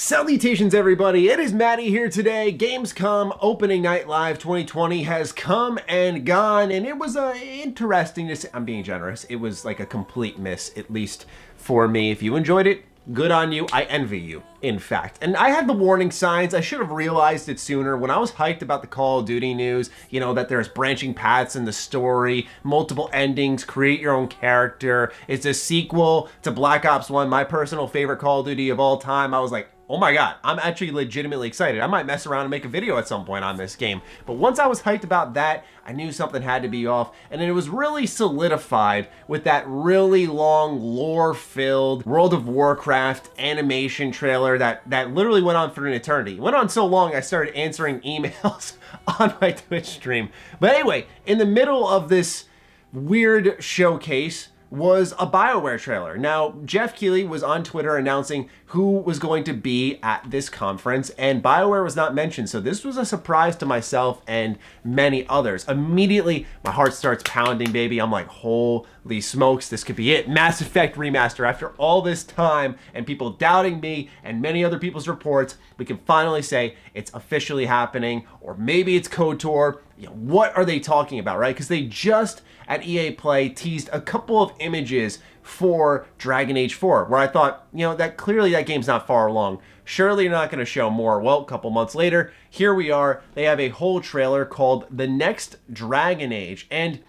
Salutations everybody, it is Matty here today. Gamescom Opening Night Live 2020 has come and gone, and it was interesting to see. I'm being generous. It was like a complete miss, at least for me. If you enjoyed it, good on you. I envy you, in fact. And I had the warning signs. I should have realized it sooner. When I was hyped about the Call of Duty news, you know, that there's branching paths in the story, multiple endings, create your own character. It's a sequel to Black Ops 1, my personal favorite Call of Duty of all time. I was like, oh my god, I'm actually legitimately excited. I might mess around and make a video at some point on this game. But once I was hyped about that, I knew something had to be off. And then it was really solidified with that really long, lore-filled World of Warcraft animation trailer that literally went on for an eternity. It went on so long, I started answering emails on my Twitch stream. But anyway, in the middle of this weird showcase was a BioWare trailer. Now, Jeff Keighley was on Twitter announcing who was going to be at this conference, and BioWare was not mentioned, so this was a surprise to myself and many others. Immediately, my heart starts pounding, baby. I'm like, holy smokes, this could be it. Mass Effect Remaster. After all this time and people doubting me and many other people's reports, we can finally say it's officially happening, or maybe it's KOTOR. You know, what are they talking about, right? Because they just at EA Play teased a couple of images for Dragon Age 4, where I thought, you know, that clearly that game's not far along. Surely you're not going to show more. Well, a couple months later, here we are. They have a whole trailer called The Next Dragon Age, and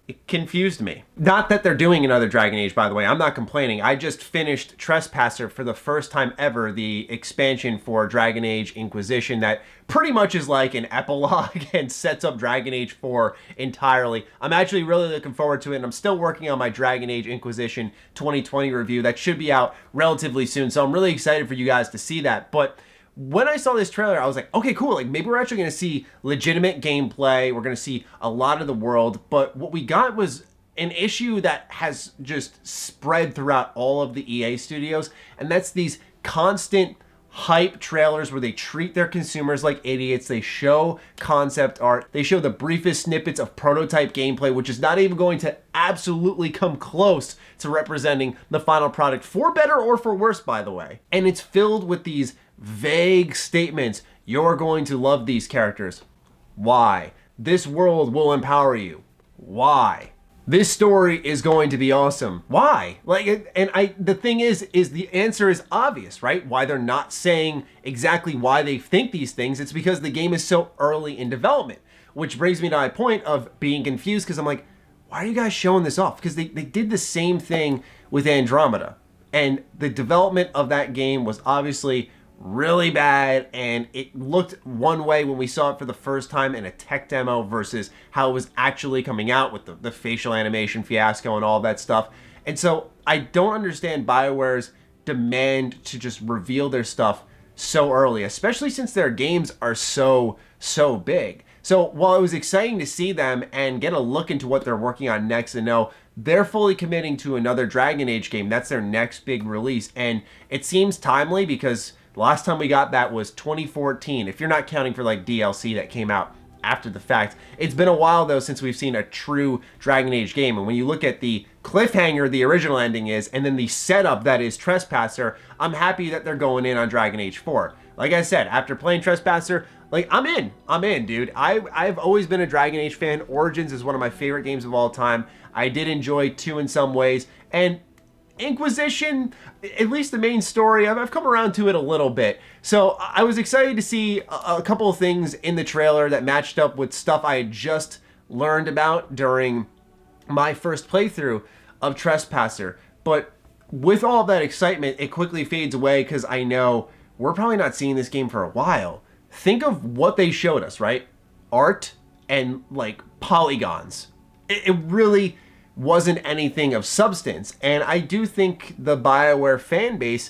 it confused me. Not that they're doing another Dragon Age, by the way. I'm not complaining. I just finished Trespasser for the first time ever, the expansion for Dragon Age Inquisition that pretty much is like an epilogue and sets up Dragon Age 4 entirely. I'm actually really looking forward to it, and I'm still working on my Dragon Age Inquisition 2020 review. That should be out relatively soon, so I'm really excited for you guys to see that. But when I saw this trailer, I was like, okay, cool. Like, maybe we're actually going to see legitimate gameplay. We're going to see a lot of the world. But what we got was an issue that has just spread throughout all of the EA studios. And that's these constant hype trailers where they treat their consumers like idiots. They show concept art. They show the briefest snippets of prototype gameplay, which is not even going to absolutely come close to representing the final product, for better or for worse, by the way. And it's filled with these vague statements. You're going to love these characters. Why? This world will empower you. Why? This story is going to be awesome. Why? The thing is the answer is obvious, right? Why they're not saying exactly why they think these things. It's because the game is so early in development, which brings me to my point of being confused, because I'm like, why are you guys showing this off? Because they did the same thing with Andromeda, and the development of that game was obviously really bad, and it looked one way when we saw it for the first time in a tech demo versus how it was actually coming out with the facial animation fiasco and all that stuff. And so I don't understand BioWare's demand to just reveal their stuff so early, especially since their games are so big. So while it was exciting to see them and get a look into what they're working on next and know they're fully committing to another Dragon Age game, that's their next big release, and it seems timely because the last time we got that was 2014, if you're not counting for like DLC that came out after the fact. It's been a while though since we've seen a true Dragon Age game, and when you look at the cliffhanger the original ending is, and then the setup that is Trespasser, I'm happy that they're going in on Dragon Age 4. Like I said, after playing Trespasser, like, I'm in, dude. I've always been a Dragon Age fan. Origins is one of my favorite games of all time. I did enjoy 2 in some ways, and Inquisition, at least the main story, I've come around to it a little bit. So I was excited to see a couple of things in the trailer that matched up with stuff I had just learned about during my first playthrough of Trespasser. But with all that excitement, it quickly fades away because I know we're probably not seeing this game for a while. Think of what they showed us, right? Art and like polygons. It really wasn't anything of substance, and I do think the BioWare fan base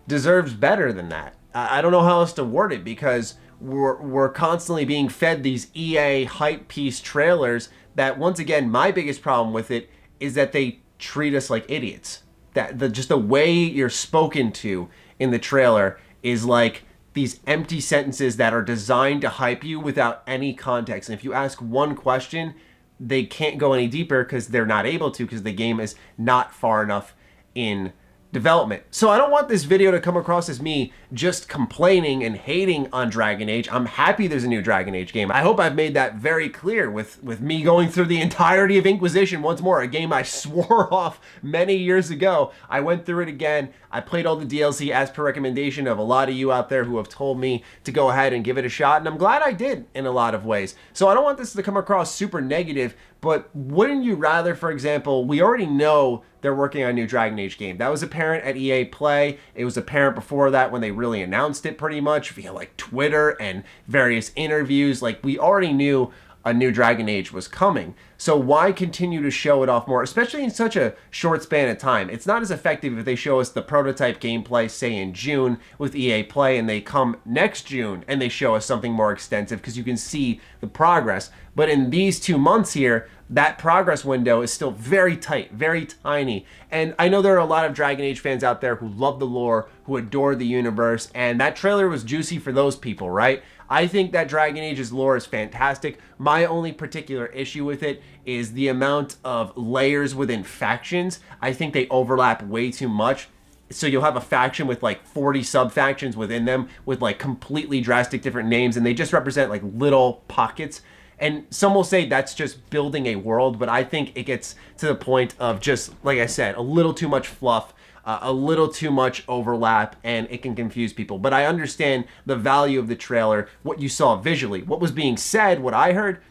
deserves better than that. I don't know how else to word it, because we're constantly being fed these EA hype piece trailers that, once again, my biggest problem with it is that they treat us like idiots. That just the way you're spoken to in the trailer is like these empty sentences that are designed to hype you without any context. And if you ask one question, they can't go any deeper because they're not able to, because the game is not far enough in development. So I don't want this video to come across as me just complaining and hating on Dragon Age. I'm happy there's a new Dragon Age game. I hope I've made that very clear with me going through the entirety of Inquisition once more, a game I swore off many years ago. I went through it again. I played all the DLC as per recommendation of a lot of you out there who have told me to go ahead and give it a shot, and I'm glad I did in a lot of ways. So I don't want this to come across super negative, but wouldn't you rather, for example, we already know they're working on a new Dragon Age game. That was apparent at EA Play. It was apparent before that when they really announced it pretty much via like Twitter and various interviews. Like, we already knew a new Dragon Age was coming. So why continue to show it off more, especially in such a short span of time? It's not as effective if they show us the prototype gameplay, say in June with EA Play, and they come next June and they show us something more extensive because you can see the progress. But in these 2 months here, that progress window is still very tight, very tiny. And I know there are a lot of Dragon Age fans out there who love the lore, who adore the universe, and that trailer was juicy for those people, right? I think that Dragon Age's lore is fantastic. My only particular issue with it is the amount of layers within factions. I think they overlap way too much. So you'll have a faction with like 40 sub-factions within them with like completely drastic different names, and they just represent like little pockets. And some will say that's just building a world, but I think it gets to the point of just, like I said, a little too much fluff, a little too much overlap, and it can confuse people. But I understand the value of the trailer, what you saw visually, what was being said, what I heard.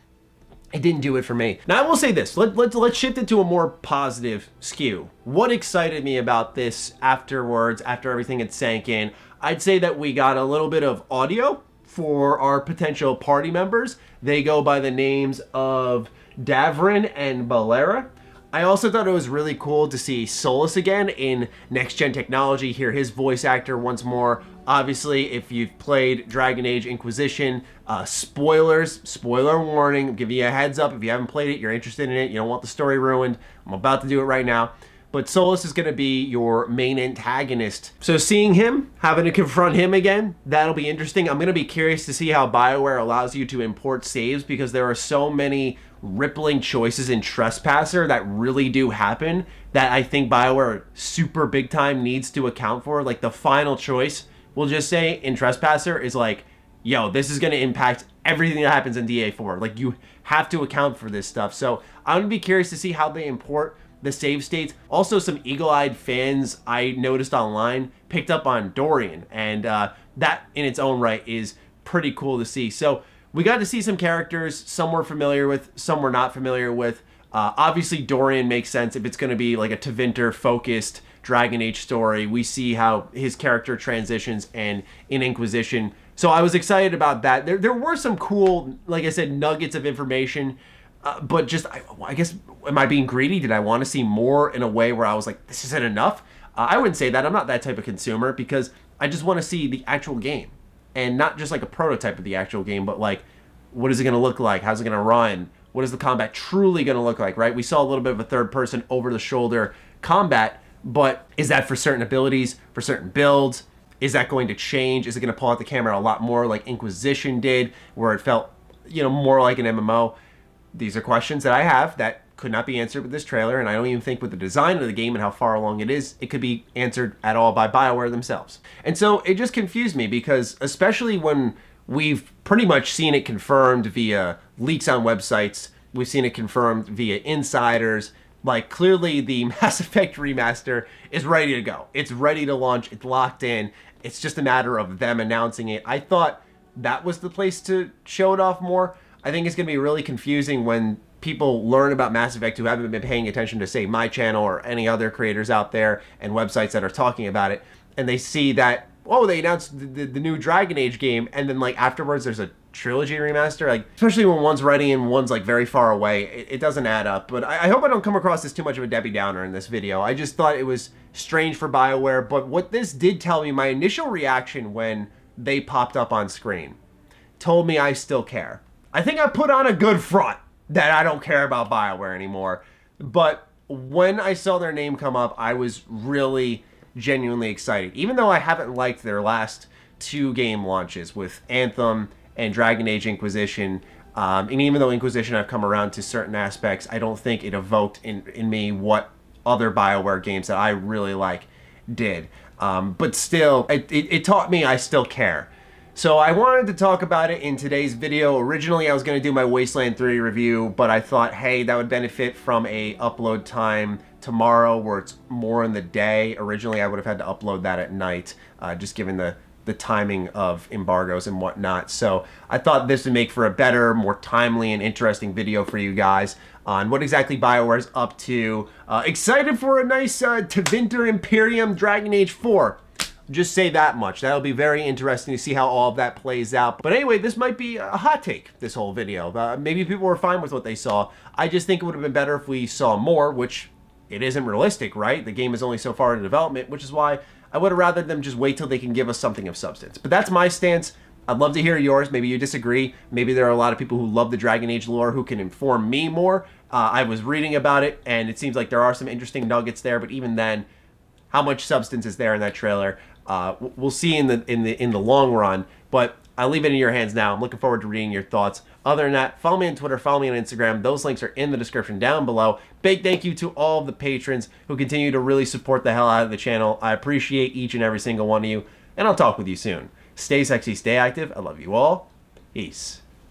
It didn't do it for me. Now, I will say this. Let's shift it to a more positive skew. What excited me about this afterwards, after everything had sank in, I'd say that we got a little bit of audio for our potential party members. They go by the names of Davrin and Balera. I also thought it was really cool to see Solus again in next-gen technology, hear his voice actor once more. Obviously, if you've played Dragon Age Inquisition, spoilers, spoiler warning, give you a heads up. If you haven't played it, you're interested in it, you don't want the story ruined, I'm about to do it right now. But Solus is going to be your main antagonist. So seeing him, having to confront him again, that'll be interesting. I'm going to be curious to see how BioWare allows you to import saves, because there are so many rippling choices in Trespasser that really do happen that I think BioWare super big time needs to account for. Like, the final choice, we'll just say, in Trespasser is like, yo, this is going to impact everything that happens in DA4. Like, you have to account for this stuff. So I'm going to be curious to see how they import the save states. Also, some eagle-eyed fans I noticed online picked up on Dorian, and that in its own right is pretty cool to see. So we got to see some characters, some we're familiar with, some we're not familiar with. Obviously, Dorian makes sense if it's going to be like a Tevinter-focused Dragon Age story. We see how his character transitions and in Inquisition. So I was excited about that. There were some cool, like I said, nuggets of information. But just, I guess, am I being greedy? Did I want to see more in a way where I was like, this isn't enough? I wouldn't say that. I'm not that type of consumer, because I just want to see the actual game. And not just like a prototype of the actual game, but like, what is it going to look like? How's it going to run? What is the combat truly going to look like, right? We saw a little bit of a third-person, over-the-shoulder combat, but is that for certain abilities, for certain builds? Is that going to change? Is it going to pull out the camera a lot more like Inquisition did, where it felt, more like an MMO? These are questions that I have that could not be answered with this trailer, and I don't even think with the design of the game and how far along it is, it could be answered at all by BioWare themselves. And so it just confused me, because especially when we've pretty much seen it confirmed via leaks on websites, we've seen it confirmed via insiders, like, clearly the Mass Effect remaster is ready to go. It's ready to launch, it's locked in, it's just a matter of them announcing it. I thought that was the place to show it off more. I think it's going to be really confusing when people learn about Mass Effect who haven't been paying attention to, say, my channel or any other creators out there and websites that are talking about it, and they see that, oh, they announced the new Dragon Age game, and then, like, afterwards there's a trilogy remaster. Like, especially when one's ready and one's, like, very far away, it doesn't add up. But I hope I don't come across as too much of a Debbie Downer in this video. I just thought it was strange for BioWare, but what this did tell me, my initial reaction when they popped up on screen, told me I still care. I think I put on a good front that I don't care about BioWare anymore. But when I saw their name come up, I was really genuinely excited. Even though I haven't liked their last 2 game launches with Anthem and Dragon Age Inquisition, and even though Inquisition I've come around to certain aspects, I don't think it evoked in me what other BioWare games that I really like did. But still, it taught me I still care. So I wanted to talk about it in today's video. Originally, I was going to do my Wasteland 3 review, but I thought, hey, that would benefit from a upload time tomorrow where it's more in the day. Originally, I would have had to upload that at night, just given the timing of embargoes and whatnot. So I thought this would make for a better, more timely and interesting video for you guys on what exactly BioWare's up to. Excited for a nice Tevinter Imperium Dragon Age 4. Just say that much. That'll be very interesting to see how all of that plays out. But anyway, this might be a hot take, this whole video. Maybe people were fine with what they saw. I just think it would have been better if we saw more, which it isn't realistic, right? The game is only so far in development, which is why I would have rather them just wait till they can give us something of substance. But that's my stance. I'd love to hear yours. Maybe you disagree. Maybe there are a lot of people who love the Dragon Age lore who can inform me more. I was reading about it, and it seems like there are some interesting nuggets there. But even then, how much substance is there in that trailer? We'll see in the long run. But I'll leave it in your hands now. I'm looking forward to reading your thoughts. Other than that, follow me on Twitter, follow me on Instagram. Those links are in the description down below. Big thank you to all of the patrons who continue to really support the hell out of the channel. I appreciate each and every single one of you, and I'll talk with you soon. Stay sexy, stay active. I love you all. Peace.